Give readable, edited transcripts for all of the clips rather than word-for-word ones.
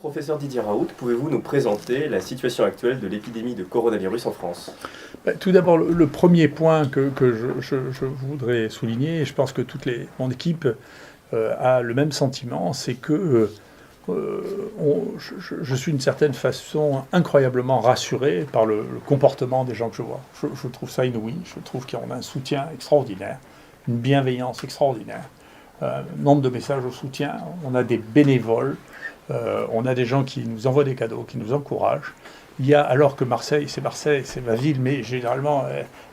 Professeur Didier Raoult, pouvez-vous nous présenter la situation actuelle de l'épidémie de coronavirus en France? Tout d'abord, le premier point que je voudrais souligner, et je pense que mon équipe a le même sentiment, c'est que je suis d'une certaine façon incroyablement rassuré par le comportement des gens que je vois. Je trouve ça inouï, je trouve qu'on a un soutien extraordinaire, une bienveillance extraordinaire, nombre de messages au soutien, on a des bénévoles, on a des gens qui nous envoient des cadeaux, qui nous encouragent. Il y a, alors que Marseille, c'est ma ville, mais généralement,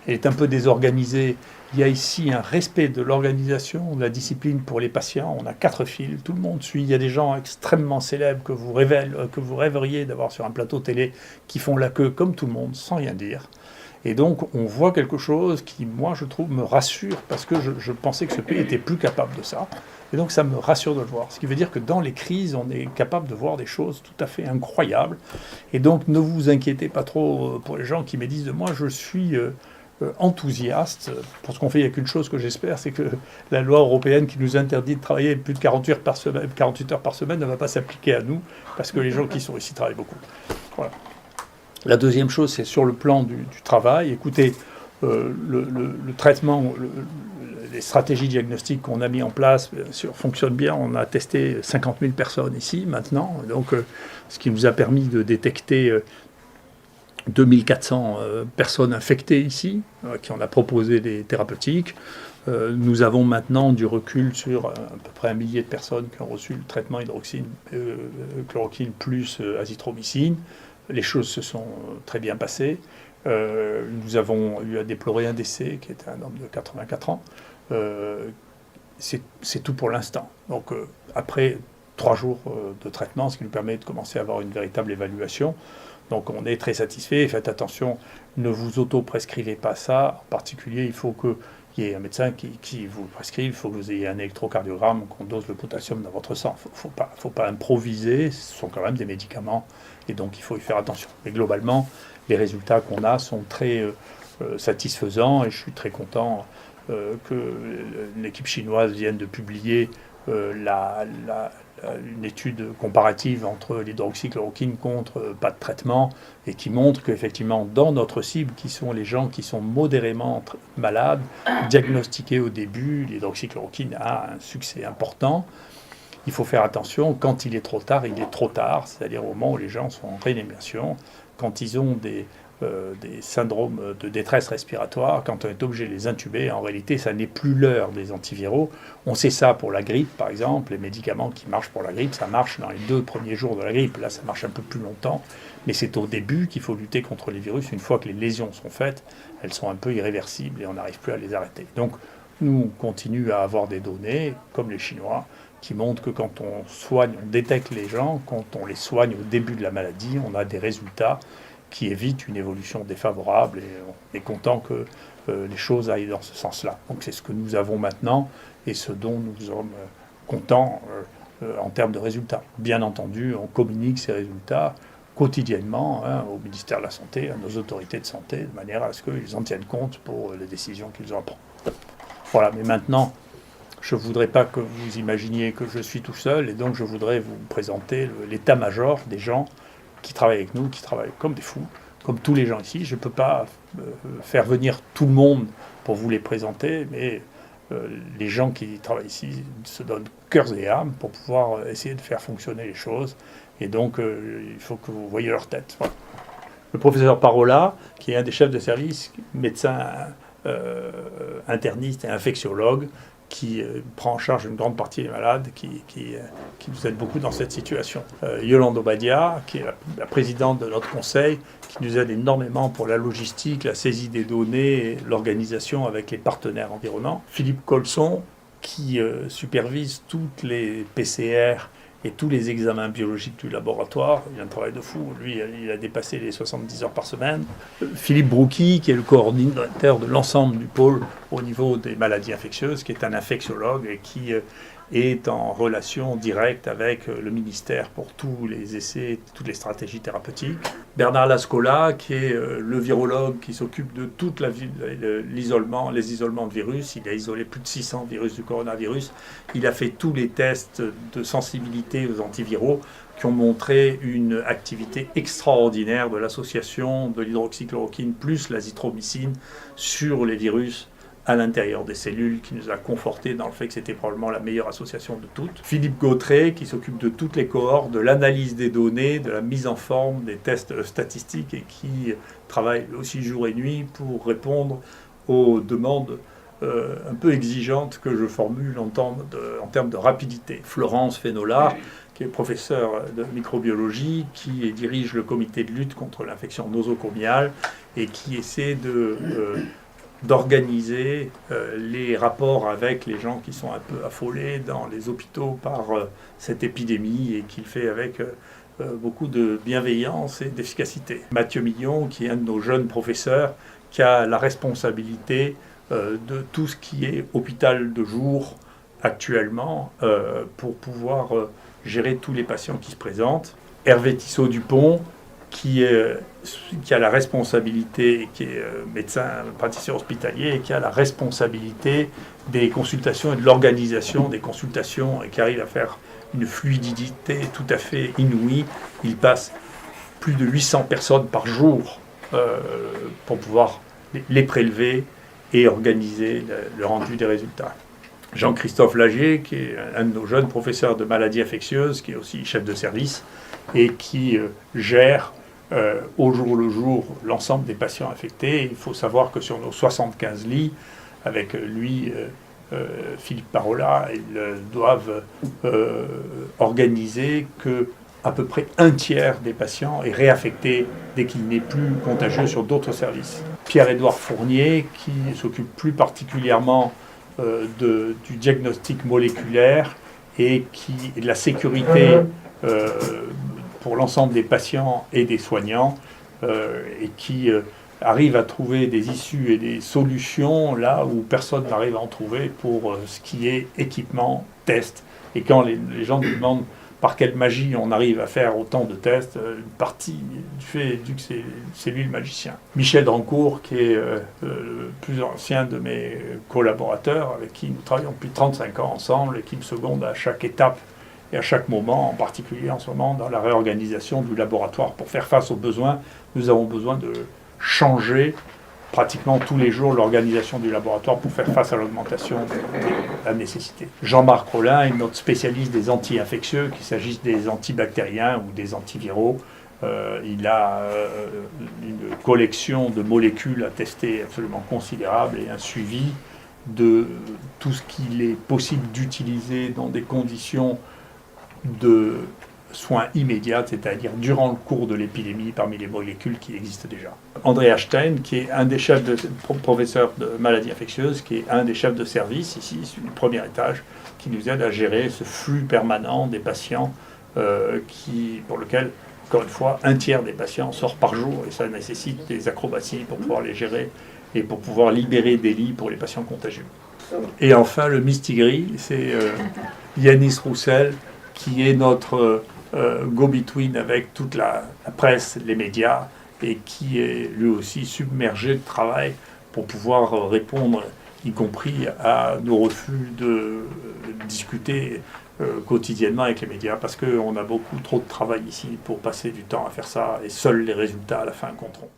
elle est un peu désorganisée. Il y a ici un respect de l'organisation, de la discipline pour les patients. On a 4 fils, tout le monde suit. Il y a des gens extrêmement célèbres que vous rêveriez d'avoir sur un plateau télé qui font la queue comme tout le monde, sans rien dire. Et donc, on voit quelque chose qui, moi, je trouve, me rassure, parce que je pensais que ce pays était plus capable de ça. Et donc, ça me rassure de le voir. Ce qui veut dire que dans les crises, on est capable de voir des choses tout à fait incroyables. Et donc, ne vous inquiétez pas trop pour les gens qui me disent de moi, je suis enthousiaste. Parce qu'on fait, il n'y a qu'une chose que j'espère, c'est que la loi européenne qui nous interdit de travailler plus de 48 heures par semaine ne va pas s'appliquer à nous, parce que les gens qui sont ici travaillent beaucoup. Voilà. La deuxième chose, c'est sur le plan du travail. Écoutez, le traitement, les stratégies diagnostiques qu'on a mis en place fonctionnent bien. On a testé 50 000 personnes ici maintenant, donc, ce qui nous a permis de détecter 2400 personnes infectées ici, qui on a proposé des thérapeutiques. Nous avons maintenant du recul sur à peu près 1 millier de personnes qui ont reçu le traitement hydroxychloroquine plus azithromycine. Les choses se sont très bien passées. Nous avons eu à déplorer un décès qui était un homme de 84 ans. C'est tout pour l'instant. Donc après 3 jours de traitement, ce qui nous permet de commencer à avoir une véritable évaluation. Donc on est très satisfait. Faites attention, ne vous auto-prescrivez pas ça. En particulier, il faut qu'il y ait un médecin qui vous prescrive, il faut que vous ayez un électrocardiogramme, qu'on dose le potassium dans votre sang. Il ne faut pas improviser, ce sont quand même des médicaments, et donc il faut y faire attention. Mais globalement, les résultats qu'on a sont très satisfaisants, et je suis très content que l'équipe chinoise vienne de publier une étude comparative entre l'hydroxychloroquine contre pas de traitement, et qui montre qu'effectivement, dans notre cible, qui sont les gens qui sont modérément malades, diagnostiqués au début, l'hydroxychloroquine a un succès important. Il faut faire attention, quand il est trop tard, il est trop tard, c'est-à-dire au moment où les gens sont en réanimation, quand ils ont des syndromes de détresse respiratoire, quand on est obligé de les intuber, en réalité, ça n'est plus l'heure des antiviraux. On sait ça pour la grippe, par exemple. Les médicaments qui marchent pour la grippe, ça marche dans les 2 premiers jours de la grippe. Là, ça marche un peu plus longtemps. Mais c'est au début qu'il faut lutter contre les virus. Une fois que les lésions sont faites, elles sont un peu irréversibles et on n'arrive plus à les arrêter. Donc, nous, on continue à avoir des données, comme les Chinois, qui montrent que quand on soigne, on détecte les gens, quand on les soigne au début de la maladie, on a des résultats qui évite une évolution défavorable, et on est content que les choses aillent dans ce sens-là. Donc c'est ce que nous avons maintenant et ce dont nous sommes contents en termes de résultats. Bien entendu, on communique ces résultats quotidiennement au ministère de la Santé, à nos autorités de santé, de manière à ce qu'ils en tiennent compte pour les décisions qu'ils ont à prendre. Voilà, mais maintenant, je ne voudrais pas que vous imaginiez que je suis tout seul, et donc je voudrais vous présenter l'état-major des gens qui travaillent avec nous, qui travaillent comme des fous, comme tous les gens ici. Je ne peux pas faire venir tout le monde pour vous les présenter, mais les gens qui travaillent ici se donnent cœurs et âmes pour pouvoir essayer de faire fonctionner les choses. Et donc, il faut que vous voyiez leur tête. Voilà. Le professeur Parola, qui est un des chefs de service, médecin interniste et infectiologue, qui prend en charge une grande partie des malades, qui nous aide beaucoup dans cette situation. Yolande Obadia, qui est la présidente de notre conseil, qui nous aide énormément pour la logistique, la saisie des données, l'organisation avec les partenaires environnants. Philippe Colson, qui supervise toutes les PCR et tous les examens biologiques du laboratoire. Il a un travail de fou. Lui, il a dépassé les 70 heures par semaine. Philippe Brouki, qui est le coordinateur de l'ensemble du pôle au niveau des maladies infectieuses, qui est un infectiologue et qui est en relation directe avec le ministère pour tous les essais, toutes les stratégies thérapeutiques. Bernard Lascola, qui est le virologue qui s'occupe de toute l'isolement, les isolements de virus. Il a isolé plus de 600 virus du coronavirus. Il a fait tous les tests de sensibilité aux antiviraux qui ont montré une activité extraordinaire de l'association de l'hydroxychloroquine plus l'azithromycine sur les virus à l'intérieur des cellules, qui nous a conforté dans le fait que c'était probablement la meilleure association de toutes. Philippe Gautret, qui s'occupe de toutes les cohortes, de l'analyse des données, de la mise en forme des tests statistiques et qui travaille aussi jour et nuit pour répondre aux demandes un peu exigeantes que je formule en termes de rapidité. Florence Fénola, qui est professeur de microbiologie, qui dirige le comité de lutte contre l'infection nosocomiale et qui essaie d'organiser les rapports avec les gens qui sont un peu affolés dans les hôpitaux par cette épidémie et qu'il fait avec beaucoup de bienveillance et d'efficacité. Mathieu Millon, qui est un de nos jeunes professeurs, qui a la responsabilité de tout ce qui est hôpital de jour actuellement pour pouvoir gérer tous les patients qui se présentent. Hervé Tissot-Dupont, qui a la responsabilité, qui est médecin praticien hospitalier et qui a la responsabilité des consultations et de l'organisation des consultations et qui arrive à faire une fluidité tout à fait inouïe. Il passe plus de 800 personnes par jour pour pouvoir les prélever et organiser le rendu des résultats. Jean-Christophe Lagier, qui est un de nos jeunes professeurs de maladies infectieuses, qui est aussi chef de service et qui gère au jour le jour l'ensemble des patients infectés. Il faut savoir que sur nos 75 lits, avec lui, Philippe Parola, ils doivent organiser que à peu près un tiers des patients est réaffecté dès qu'il n'est plus contagieux sur d'autres services. Pierre-Édouard Fournier, qui s'occupe plus particulièrement du diagnostic moléculaire et de la sécurité pour l'ensemble des patients et des soignants et qui arrive à trouver des issues et des solutions là où personne n'arrive à en trouver pour ce qui est équipement, test. Et quand les gens nous demandent par quelle magie on arrive à faire autant de tests, une partie du fait que c'est lui le magicien. Michel Drancourt, qui est le plus ancien de mes collaborateurs, avec qui nous travaillons depuis 35 ans ensemble et qui me seconde à chaque étape et à chaque moment, en particulier en ce moment dans la réorganisation du laboratoire. Pour faire face aux besoins, nous avons besoin de changer pratiquement tous les jours l'organisation du laboratoire pour faire face à l'augmentation de la nécessité. Jean-Marc Rollin est notre spécialiste des anti-infectieux, qu'il s'agisse des antibactériens ou des antiviraux. Il a une collection de molécules à tester absolument considérable et un suivi de tout ce qu'il est possible d'utiliser dans des conditions de soins immédiats, c'est-à-dire durant le cours de l'épidémie parmi les molécules qui existent déjà. André Stein, qui est un des chefs professeurs de maladies infectieuses, qui est un des chefs de service ici sur le premier étage, qui nous aide à gérer ce flux permanent des patients pour lequel, encore une fois, un tiers des patients sort par jour et ça nécessite des acrobaties pour pouvoir les gérer et pour pouvoir libérer des lits pour les patients contagieux. Et enfin, le mistigris, c'est Yanis Roussel, qui est notre go-between avec toute la presse, les médias, et qui est lui aussi submergé de travail pour pouvoir répondre, y compris à nos refus de discuter quotidiennement avec les médias, parce qu'on a beaucoup trop de travail ici pour passer du temps à faire ça, et seuls les résultats à la fin compteront.